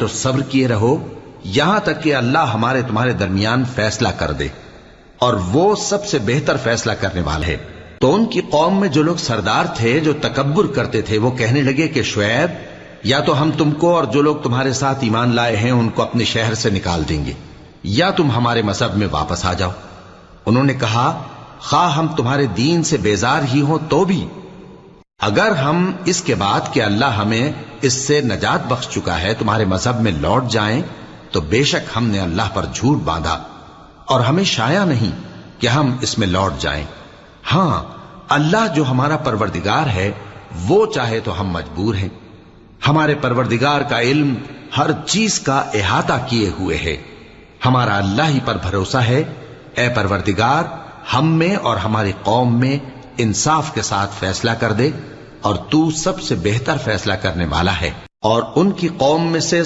تو صبر کیے رہو یہاں تک کہ اللہ ہمارے تمہارے درمیان فیصلہ کر دے، اور وہ سب سے بہتر فیصلہ کرنے والا ہے۔ تو ان کی قوم میں جو لوگ سردار تھے جو تکبر کرتے تھے، وہ کہنے لگے کہ شعیب، یا تو ہم تم کو اور جو لوگ تمہارے ساتھ ایمان لائے ہیں ان کو اپنے شہر سے نکال دیں گے، یا تم ہمارے مذہب میں واپس آ جاؤ۔ انہوں نے کہا، خواہ ہم تمہارے دین سے بیزار ہی ہوں تو بھی، اگر ہم اس کے بعد کہ اللہ ہمیں اس سے نجات بخش چکا ہے تمہارے مذہب میں لوٹ جائیں تو بے شک ہم نے اللہ پر جھوٹ باندھا، اور ہمیں شایع نہیں کہ ہم اس میں لوٹ جائیں۔ ہاں، اللہ جو ہمارا پروردگار ہے وہ چاہے تو ہم مجبور ہیں۔ ہمارے پروردگار کا علم ہر چیز کا احاطہ کیے ہوئے ہے۔ ہمارا اللہ ہی پر بھروسہ ہے۔ اے پروردگار، ہم میں اور ہماری قوم میں انصاف کے ساتھ فیصلہ کر دے، اور تو سب سے بہتر فیصلہ کرنے والا ہے۔ اور ان کی قوم میں سے